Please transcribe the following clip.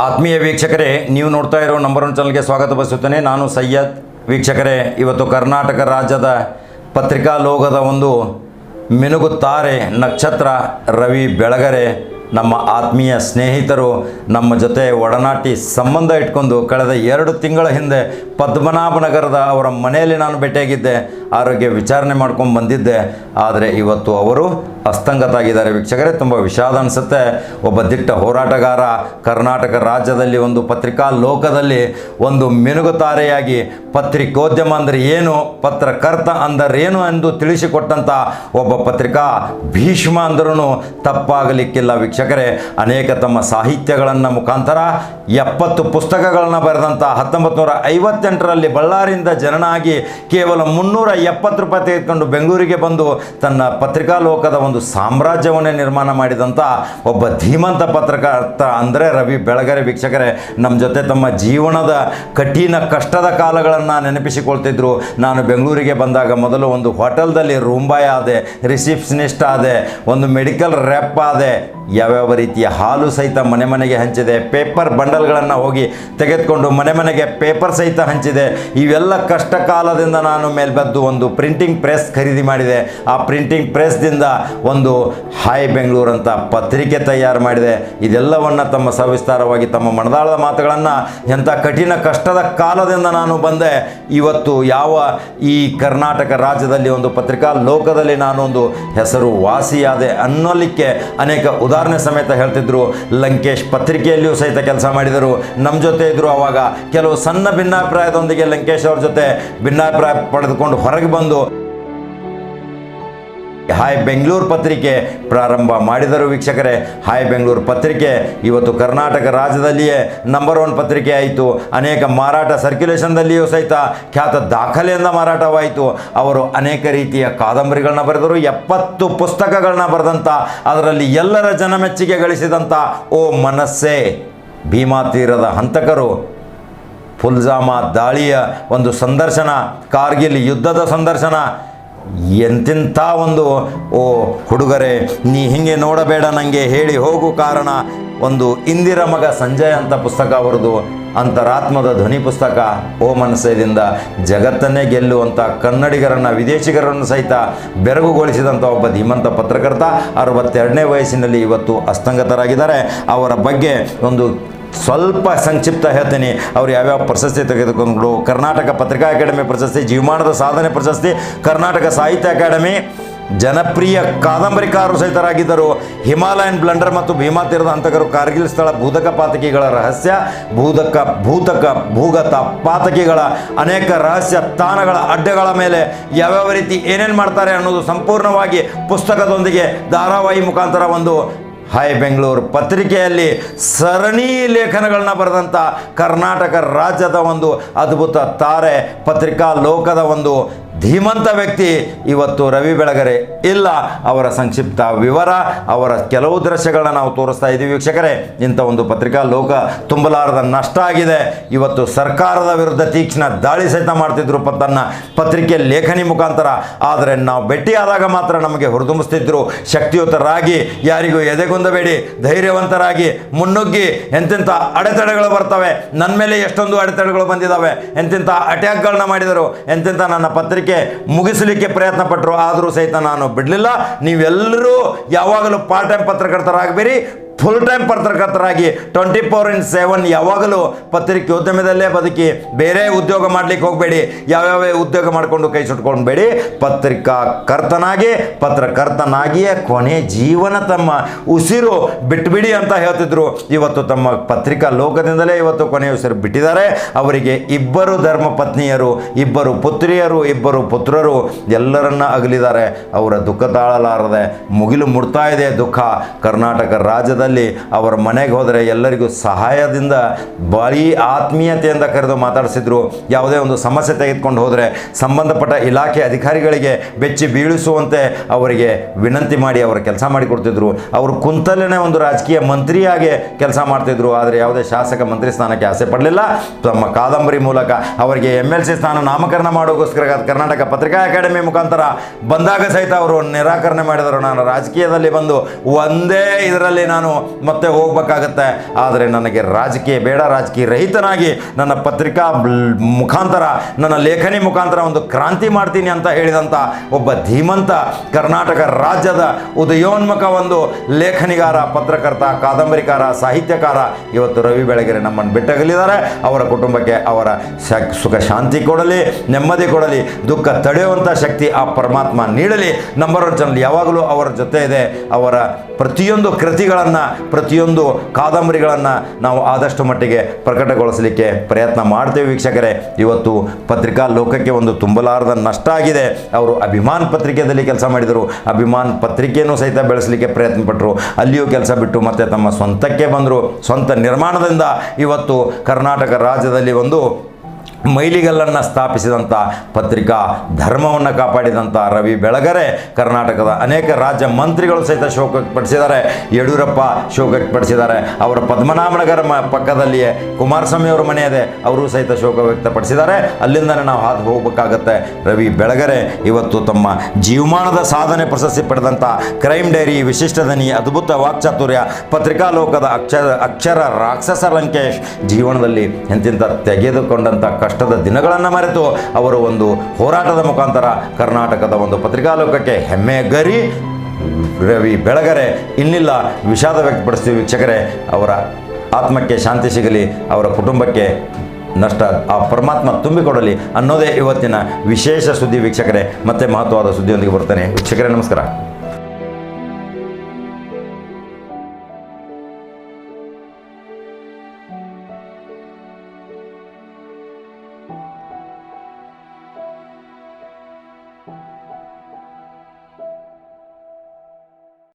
ಆತ್ಮೀಯ ವೀಕ್ಷಕರೇ, ನೀವು ನೋಡ್ತಾ ಇರೋ ನಂಬರ್ 1 ಚಾನಲ್ಗೆ ಸ್ವಾಗತ ಬಯಸುತ್ತೇನೆ. ನಾನು ಸೈಯದ್. ವೀಕ್ಷಕರೇ, ಇವತ್ತು ಕರ್ನಾಟಕ ರಾಜ್ಯದ ಪತ್ರಿಕಾ ಲೋಕದ ಒಂದು ಮಿನುಗುತ್ತಾರೆ ನಕ್ಷತ್ರ ರವಿ ಬೆಳಗೆರೆ ನಮ್ಮ ಆತ್ಮೀಯ ಸ್ನೇಹಿತರು ನಮ್ಮ ಜೊತೆ ಒಡನಾಟಿ ಸಂಬಂಧ ಇಟ್ಕೊಂಡು ಕಳೆದ 2 ತಿಂಗಳ ಹಿಂದೆ ಪದ್ಮನಾಭನಗರದ ಅವರ ಮನೆಯಲ್ಲಿ ನಾನು ಭೇಟಿಯಾಗಿದ್ದೆ. ಆರೋಗ್ಯ ವಿಚಾರಣೆ ಮಾಡ್ಕೊಂಡು ಬಂದಿದ್ದೆ. ಆದರೆ ಇವತ್ತು ಅವರು ಅಸ್ತಂಗತರಾಗಿದ್ದಾರೆ. ವೀಕ್ಷಕರೇ, ತುಂಬ ವಿಷಾದ ಅನಿಸುತ್ತೆ. ಒಬ್ಬ ದಿಟ್ಟ ಹೋರಾಟಗಾರ ಕರ್ನಾಟಕ ರಾಜ್ಯದಲ್ಲಿ ಒಂದು ಪತ್ರಿಕಾ ಲೋಕದಲ್ಲಿ ಒಂದು ಮಿನುಗುತಾರೆಯಾಗಿ ಪತ್ರಿಕೋದ್ಯಮ ಅಂದರೆ ಏನು, ಪತ್ರಕರ್ತ ಅಂದರೇನು ಎಂದು ತಿಳಿಸಿಕೊಟ್ಟಂಥ ಒಬ್ಬ ಪತ್ರಿಕಾ ಭೀಷ್ಮ ಅಂದ್ರೂ ತಪ್ಪಾಗಲಿಕ್ಕಿಲ್ಲ. ವೀಕ್ಷಕರೇ, ಅನೇಕ ತಮ್ಮ ಸಾಹಿತ್ಯಗಳನ್ನು ಮುಖಾಂತರ 70 ಪುಸ್ತಕಗಳನ್ನು ಬರೆದಂಥ 1958ರಲ್ಲಿ ಬಳ್ಳಾರಿಯಿಂದ ಜನನಾಗಿ ಕೇವಲ 370 ರೂಪಾಯಿ ತೆಗೆದುಕೊಂಡು ಬೆಂಗಳೂರಿಗೆ ಬಂದು ತನ್ನ ಪತ್ರಿಕಾ ಲೋಕದ ಒಂದು ಸಾಮ್ರಾಜ್ಯವನ್ನೇ ನಿರ್ಮಾಣ ಮಾಡಿದಂಥ ಒಬ್ಬ ಧೀಮಂತ ಪತ್ರಕರ್ತ ಅಂದರೆ ರವಿ ಬೆಳಗೆರೆ. ವೀಕ್ಷಕರೇ, ನಮ್ಮ ಜೊತೆ ತಮ್ಮ ಜೀವನದ ಕಠಿಣ ಕಷ್ಟದ ಕಾಲಗಳನ್ನು ನೆನಪಿಸಿಕೊಳ್ತಿದ್ರು. ನಾನು ಬೆಂಗಳೂರಿಗೆ ಬಂದಾಗ ಮೊದಲು ಒಂದು ಹೋಟೆಲ್ದಲ್ಲಿ ರೂಂಬಾಯ್ ಆದೆ, ರಿಸೆಪ್ಷನಿಸ್ಟ್ ಆದೆ, ಒಂದು ಮೆಡಿಕಲ್ ರೆಪ್ ಆದೆ, ಯಾವ್ಯಾವ ರೀತಿಯ ಹಾಲು ಸಹಿತ ಮನೆ ಮನೆಗೆ ಹಂಚಿದೆ, ಪೇಪರ್ ಬಂಡಲ್ಗಳನ್ನು ಹೋಗಿ ತೆಗೆದುಕೊಂಡು ಮನೆ ಮನೆಗೆ ಪೇಪರ್ ಸಹಿತ ಹಂಚಿದೆ. ಇವೆಲ್ಲ ಕಷ್ಟ ಕಾಲದಿಂದ ನಾನು ಮೇಲ್ಬದ್ದು ಒಂದು ಪ್ರಿಂಟಿಂಗ್ ಪ್ರೆಸ್ ಖರೀದಿ ಮಾಡಿದೆ. ಆ ಪ್ರಿಂಟಿಂಗ್ ಪ್ರೆಸ್ದಿಂದ ಒಂದು ಹಾಯ್ ಬೆಂಗಳೂರು ಅಂತ ಪತ್ರಿಕೆ ತಯಾರು ಮಾಡಿದೆ. ಇದೆಲ್ಲವನ್ನು ತಮ್ಮ ಸವಿಸ್ತಾರವಾಗಿ ತಮ್ಮ ಮನದಾಳದ ಮಾತುಗಳನ್ನು ಎಂಥ ಕಠಿಣ ಕಷ್ಟದ ಕಾಲದಿಂದ ನಾನು ಬಂದೆ, ಇವತ್ತು ಯಾವ ಈ ಕರ್ನಾಟಕ ರಾಜ್ಯದಲ್ಲಿ ಒಂದು ಪತ್ರಿಕಾ ಲೋಕದಲ್ಲಿ ನಾನೊಂದು ಹೆಸರು ವಾಸಿಯಾದೆ ಅನ್ನೋಲಿಕ್ಕೆ ಅನೇಕ ಉದಾಹರಣೆ ಸಮೇತ ಹೇಳ್ತಿದ್ರು. ಲಂಕೇಶ್ ಪತ್ರಿಕೆಯಲ್ಲಿಯೂ ಸಹಿತ ಕೆಲಸ ಮಾಡಿದರು, ನಮ್ಮ ಜೊತೆ ಇದ್ದರು. ಆವಾಗ ಕೆಲವು ಸಣ್ಣ ಭಿನ್ನಾಭಿಪ್ರಾಯದೊಂದಿಗೆ ಲಂಕೇಶ್ ಅವ್ರ ಜೊತೆ ಭಿನ್ನಾಭಿಪ್ರಾಯ ಪಡೆದುಕೊಂಡು ಹೊರಗೆ ಬಂದು ಹಾಯ್ ಬೆಂಗಳೂರು ಪತ್ರಿಕೆ ಪ್ರಾರಂಭ ಮಾಡಿದರು. ವೀಕ್ಷಕರೇ, ಹಾಯ್ ಬೆಂಗಳೂರು ಪತ್ರಿಕೆ ಇವತ್ತು ಕರ್ನಾಟಕ ರಾಜ್ಯದಲ್ಲಿಯೇ ನಂಬರ್ 1 ಪತ್ರಿಕೆ ಆಯಿತು. ಅನೇಕ ಮಾರಾಟ ಸರ್ಕ್ಯುಲೇಷನ್ದಲ್ಲಿಯೂ ಸಹಿತ ಖ್ಯಾತ ದಾಖಲೆಯಿಂದ ಮಾರಾಟವಾಯಿತು. ಅವರು ಅನೇಕ ರೀತಿಯ ಕಾದಂಬರಿಗಳನ್ನ ಬರೆದರು, 70 ಪುಸ್ತಕಗಳನ್ನ ಬರೆದಂಥ, ಅದರಲ್ಲಿ ಎಲ್ಲರ ಜನಮೆಚ್ಚುಗೆ ಗಳಿಸಿದಂಥ ಓ ಮನಸ್ಸೇ, ಭೀಮಾ ತೀರದ ಹಂತಕರು, ಪುಲ್ವಾಮಾ ದಾಳಿಯ ಒಂದು ಸಂದರ್ಶನ, ಕಾರ್ಗಿಲ್ ಯುದ್ಧದ ಸಂದರ್ಶನ, ಎಂತೆಂಥ ಒಂದು ಓ ಹುಡುಗರೇ ನೀ ಹಿಂಗೆ ನೋಡಬೇಡ ನನಗೆ ಹೇಳಿ ಹೋಗು ಕಾರಣ, ಒಂದು ಇಂದಿರ ಮಗ ಸಂಜಯ್ ಅಂತ ಪುಸ್ತಕ ಅವರದು, ಅಂತರಾತ್ಮದ ಧ್ವನಿ ಪುಸ್ತಕ, ಓ ಮನಸ್ಸದಿಂದ ಜಗತ್ತನ್ನೇ ಗೆಲ್ಲುವಂಥ ಕನ್ನಡಿಗರನ್ನು ವಿದೇಶಿಗರನ್ನು ಸಹಿತ ಬೆರಗುಗೊಳಿಸಿದಂಥ ಒಬ್ಬ ಧೀಮಂತ ಪತ್ರಕರ್ತ 62ನೇ ವಯಸ್ಸಿನಲ್ಲಿ ಇವತ್ತು ಅಸ್ತಂಗತರಾಗಿದ್ದಾರೆ. ಅವರ ಬಗ್ಗೆ ಒಂದು ಸ್ವಲ್ಪ ಸಂಕ್ಷಿಪ್ತ ಹೇಳ್ತೀನಿ. ಅವರು ಯಾವ್ಯಾವ ಪ್ರಶಸ್ತಿ ತೆಗೆದುಕೊಂಡು: ಕರ್ನಾಟಕ ಪತ್ರಿಕಾ ಅಕಾಡೆಮಿ ಪ್ರಶಸ್ತಿ, ಜೀವಮಾನದ ಸಾಧನೆ ಪ್ರಶಸ್ತಿ, ಕರ್ನಾಟಕ ಸಾಹಿತ್ಯ ಅಕಾಡೆಮಿ, ಜನಪ್ರಿಯ ಕಾದಂಬರಿಕಾರರು ಸಹಿತರಾಗಿದ್ದರು. ಹಿಮಾಲಯನ್ ಬ್ಲಂಡರ್ ಮತ್ತು ಭೀಮಾ ತೀರದ ಹಂತಕರು, ಕಾರ್ಗಿಲ್ ಸ್ಥಳ, ಭೂತಕ ಪಾತಕಿಗಳ ರಹಸ್ಯ, ಭೂಗತ ಪಾತಕಿಗಳ ಅನೇಕ ರಹಸ್ಯ ತಾಣಗಳ ಅಡ್ಡೆಗಳ ಮೇಲೆ ಯಾವ್ಯಾವ ರೀತಿ ಏನೇನು ಮಾಡ್ತಾರೆ ಅನ್ನೋದು ಸಂಪೂರ್ಣವಾಗಿ ಪುಸ್ತಕದೊಂದಿಗೆ ಧಾರಾವಾಹಿ ಮುಖಾಂತರ ಒಂದು ಹಾಯ್ ಬೆಂಗಳೂರು ಪತ್ರಿಕೆಯಲ್ಲಿ ಸರಣಿ ಲೇಖನಗಳನ್ನ ಬರೆದಂಥ ಕರ್ನಾಟಕ ರಾಜ್ಯದ ಒಂದು ಅದ್ಭುತ ತಾರೆ, ಪತ್ರಿಕಾ ಲೋಕದ ಒಂದು ಧೀಮಂತ ವ್ಯಕ್ತಿ ಇವತ್ತು ರವಿ ಬೆಳಗೆರೆ ಇಲ್ಲ. ಅವರ ಸಂಕ್ಷಿಪ್ತ ವಿವರ, ಅವರ ಕೆಲವು ದೃಶ್ಯಗಳನ್ನ ನಾವು ತೋರಿಸ್ತಾ ಇದ್ದೀವಿ. ವೀಕ್ಷಕರೇ, ಇಂಥ ಒಂದು ಪತ್ರಿಕಾ ಲೋಕ ತುಂಬಲಾರದ ನಷ್ಟ ಆಗಿದೆ. ಇವತ್ತು ಸರ್ಕಾರದ ವಿರುದ್ಧ ತೀಕ್ಷ್ಣ ದಾಳಿ ಸಹಿತ ಮಾಡ್ತಿದ್ರು ತನ್ನ ಪತ್ರಿಕೆ ಲೇಖನಿ ಮುಖಾಂತರ. ಆದರೆ ನಾವು ಭೇಟಿಯಾದಾಗ ಮಾತ್ರ ನಮಗೆ ಹುರಿದುಂಬಿಸ್ತಿದ್ರು. ಶಕ್ತಿಯುತರಾಗಿ, ಯಾರಿಗೂ ಎದೆಗುಂದಬೇಡಿ, ಧೈರ್ಯವಂತರಾಗಿ ಮುನ್ನುಗ್ಗಿ, ಎಂತೆಂಥ ಅಡೆತಡೆಗಳು ಬರ್ತವೆ, ನನ್ನ ಮೇಲೆ ಎಷ್ಟೊಂದು ಅಡೆತಡೆಗಳು ಬಂದಿದ್ದಾವೆ, ಎಂತೆಂಥ ಅಟ್ಯಾಕ್ಗಳನ್ನ ಮಾಡಿದರು, ಎಂತೆಂಥ ನನ್ನ ಪತ್ರಿಕೆ ಮುಗಿಸಲಿಕ್ಕೆ ಪ್ರಯತ್ನ ಪಟ್ಟರು. ಆದರೂ ಸಹಿತ ನಾನು ಬಿಡಲಿಲ್ಲ. ನೀವೆಲ್ಲರೂ ಯಾವಾಗಲೂ ಪಾರ್ಟ್ ಟೈಮ್ ಪತ್ರಕರ್ತರಾಗಬೇಡಿ, ಫುಲ್ ಟೈಮ್ ಪತ್ರಕರ್ತರಾಗಿ 24/7 ಯಾವಾಗಲೂ ಪತ್ರಿಕೋದ್ಯಮದಲ್ಲೇ ಬದುಕಿ, ಬೇರೆ ಉದ್ಯೋಗ ಮಾಡಲಿಕ್ಕೆ ಹೋಗಬೇಡಿ. ಯಾವ್ಯಾವ ಉದ್ಯೋಗ ಮಾಡಿಕೊಂಡು ಕೈ ಸುಟ್ಕೊಳ್ಬೇಡಿ. ಪತ್ರಕರ್ತನಾಗಿಯೇ ಕೊನೆ ಜೀವನ ತಮ್ಮ ಉಸಿರು ಬಿಟ್ಬಿಡಿ ಅಂತ ಹೇಳ್ತಿದ್ರು. ಇವತ್ತು ತಮ್ಮ ಪತ್ರಿಕಾ ಲೋಕದಿಂದಲೇ ಇವತ್ತು ಕೊನೆ ಉಸಿರು ಬಿಟ್ಟಿದ್ದಾರೆ. ಅವರಿಗೆ 2 ಧರ್ಮ ಪತ್ನಿಯರು, 2 ಪುತ್ರಿಯರು, 2 ಪುತ್ರರು ಎಲ್ಲರನ್ನ ಅಗಲಿದ್ದಾರೆ. ಅವರ ದುಃಖ ತಾಳಲಾರದೆ ಮುಗಿಲು ಮುಡ್ತಾ ಇದೆ ದುಃಖ. ಕರ್ನಾಟಕ ರಾಜ್ಯದಲ್ಲಿ ಅವರ ಮನೆಗೆ ಹೋದರೆ ಎಲ್ಲರಿಗೂ ಸಹಾಯದಿಂದ ಭಾರಿ ಆತ್ಮೀಯತೆಯಿಂದ ಕರೆದು ಮಾತಾಡಿಸಿದ್ರು. ಯಾವುದೇ ಒಂದು ಸಮಸ್ಯೆ ತೆಗೆದುಕೊಂಡು ಹೋದರೆ ಸಂಬಂಧಪಟ್ಟ ಇಲಾಖೆ ಅಧಿಕಾರಿಗಳಿಗೆ ಬೆಚ್ಚಿ ಬೀಳಿಸುವಂತೆ ಅವರಿಗೆ ವಿನಂತಿ ಮಾಡಿ ಅವರ ಕೆಲಸ ಮಾಡಿಕೊಡ್ತಿದ್ರು. ಅವರು ಕುಂತಲ್ಲೇ ಒಂದು ರಾಜಕೀಯ ಮಂತ್ರಿಯಾಗಿ ಕೆಲಸ ಮಾಡ್ತಿದ್ರು. ಆದರೆ ಯಾವುದೇ ಶಾಸಕ ಮಂತ್ರಿ ಸ್ಥಾನಕ್ಕೆ ಆಸೆ ಪಡಲಿಲ್ಲ. ತಮ್ಮ ಕಾದಂಬರಿ ಮೂಲಕ ಅವರಿಗೆ MLC ಸ್ಥಾನ ನಾಮಕರಣ ಮಾಡೋಕ್ಕೋಸ್ಕರ ಕರ್ನಾಟಕ ಪತ್ರಿಕಾ ಅಕಾಡೆಮಿ ಮುಖಾಂತರ ಬಂದಾಗ ಸಹಿತ ಅವರು ನಿರಾಕರಣೆ ಮಾಡಿದರು. ನಾನು ರಾಜಕೀಯದಲ್ಲಿ ಬಂದು ಒಂದೇ ಇದರಲ್ಲಿ ನಾನು ಮತ್ತೆ ಹೋಗ್ಬೇಕಾಗತ್ತೆ. ಆದರೆ ನನಗೆ ರಾಜಕೀಯ ಬೇಡ, ರಾಜಕೀಯ ರಹಿತನಾಗಿ ನನ್ನ ಪತ್ರಿಕಾ ಮುಖಾಂತರ, ನನ್ನ ಲೇಖನಿ ಮುಖಾಂತರ ಒಂದು ಕ್ರಾಂತಿ ಮಾಡ್ತೀನಿ ಅಂತ ಹೇಳಿದಂಥ ಒಬ್ಬ ಧೀಮಂತ ಕರ್ನಾಟಕ ರಾಜ್ಯದ ಉದಯೋನ್ಮುಖ ಒಂದು ಲೇಖನಿಗಾರ, ಪತ್ರಕರ್ತ, ಕಾದಂಬರಿಕಾರ, ಸಾಹಿತ್ಯಕಾರ ಇವತ್ತು ರವಿ ಬೆಳಗೆರೆ ನಮ್ಮನ್ನು ಬಿಟ್ಟಗಲಿದ್ದಾರೆ. ಅವರ ಕುಟುಂಬಕ್ಕೆ ಅವರ ಸುಖ ಶಾಂತಿ ಕೊಡಲಿ, ನೆಮ್ಮದಿ ಕೊಡಲಿ, ದುಃಖ ತಡೆಯುವಂಥ ಶಕ್ತಿ ಆ ಪರಮಾತ್ಮ ನೀಡಲಿ. ನಂಬರ್ 1 ಚಾನಲ್ ಯಾವಾಗಲೂ ಅವರ ಜೊತೆ ಇದೆ. ಅವರ ಪ್ರತಿಯೊಂದು ಕೃತಿಗಳನ್ನು, ಪ್ರತಿಯೊಂದು ಕಾದಂಬರಿಗಳನ್ನು ನಾವು ಆದಷ್ಟು ಮಟ್ಟಿಗೆ ಪ್ರಕಟಗೊಳಿಸಲಿಕ್ಕೆ ಪ್ರಯತ್ನ ಮಾಡ್ತೇವೆ ವೀಕ್ಷಕರೇ. ಇವತ್ತು ಪತ್ರಿಕಾ ಲೋಕಕ್ಕೆ ಒಂದು ತುಂಬಲಾರದ ನಷ್ಟ ಆಗಿದೆ. ಅವರು ಅಭಿಮಾನ್ ಪತ್ರಿಕೆಯಲ್ಲಿ ಕೆಲಸ ಮಾಡಿದರು, ಅಭಿಮಾನ್ ಪತ್ರಿಕೆಯನ್ನು ಸಹಿತ ಬೆಳೆಸಲಿಕ್ಕೆ ಪ್ರಯತ್ನ ಪಟ್ಟರು. ಅಲ್ಲಿಯೂ ಕೆಲಸ ಬಿಟ್ಟು ಮತ್ತೆ ತಮ್ಮ ಸ್ವಂತಕ್ಕೆ ಬಂದರು. ಸ್ವಂತ ನಿರ್ಮಾಣದಿಂದ ಇವತ್ತು ಕರ್ನಾಟಕ ರಾಜ್ಯದಲ್ಲಿ ಒಂದು ಮೈಲಿಗಲ್ಲನ್ನು ಸ್ಥಾಪಿಸಿದಂಥ ಪತ್ರಿಕಾ ಧರ್ಮವನ್ನು ಕಾಪಾಡಿದಂಥ ರವಿ ಬೆಳಗೆರೆ ಕರ್ನಾಟಕದ ಅನೇಕ ರಾಜ್ಯ ಮಂತ್ರಿಗಳು ಸಹಿತ ಶೋಕ ವ್ಯಕ್ತಪಡಿಸಿದ್ದಾರೆ. ಯಡಿಯೂರಪ್ಪ ಶೋಕ ವ್ಯಕ್ತಪಡಿಸಿದ್ದಾರೆ. ಅವರ ಪದ್ಮನಾಭನಗರ ಪಕ್ಕದಲ್ಲಿಯೇ ಕುಮಾರಸ್ವಾಮಿ ಅವರ ಮನೆ ಇದೆ, ಅವರು ಸಹಿತ ಶೋಕ ವ್ಯಕ್ತಪಡಿಸಿದ್ದಾರೆ. ಅಲ್ಲಿಂದಲೇ ನಾವು ಹಾದು ಹೋಗಬೇಕಾಗತ್ತೆ. ರವಿ ಬೆಳಗೆರೆ ಇವತ್ತು ತಮ್ಮ ಜೀವಮಾನದ ಸಾಧನೆ ಪ್ರಶಸ್ತಿ ಪಡೆದಂಥ ಕ್ರೈಮ್ ಡೈರಿ, ವಿಶಿಷ್ಟ ಧ್ವನಿ, ಅದ್ಭುತ ವಾಕ್ಚಾತುರ್ಯ, ಪತ್ರಿಕಾ ಲೋಕದ ಅಕ್ಷರ ರಾಕ್ಷಸ ಲಂಕೇಶ್ ಜೀವನದಲ್ಲಿ ಎಂತೆಂಥ ತೆಗೆದುಕೊಂಡಂಥ ಕಷ್ಟದ ದಿನಗಳನ್ನು ಮರೆತು ಅವರು ಒಂದು ಹೋರಾಟದ ಮುಖಾಂತರ ಕರ್ನಾಟಕದ ಒಂದು ಪತ್ರಿಕಾ ಲೋಕಕ್ಕೆ ಹೆಮ್ಮೆ ಗರಿ ರವಿ ಬೆಳಗೆರೆ ಇನ್ನಿಲ್ಲ ವಿಷಾದ ವ್ಯಕ್ತಪಡಿಸ್ತೀವಿ ವೀಕ್ಷಕರೇ. ಅವರ ಆತ್ಮಕ್ಕೆ ಶಾಂತಿ ಸಿಗಲಿ, ಅವರ ಕುಟುಂಬಕ್ಕೆ ನಷ್ಟ ಆ ಪರಮಾತ್ಮ ತುಂಬಿಕೊಡಲಿ ಅನ್ನೋದೇ ಇವತ್ತಿನ ವಿಶೇಷ ಸುದ್ದಿ ವೀಕ್ಷಕರೇ. ಮತ್ತೆ ಮಹತ್ವವಾದ ಸುದ್ದಿಯೊಂದಿಗೆ ಬರ್ತೇನೆ ವೀಕ್ಷಕರೇ. ನಮಸ್ಕಾರ.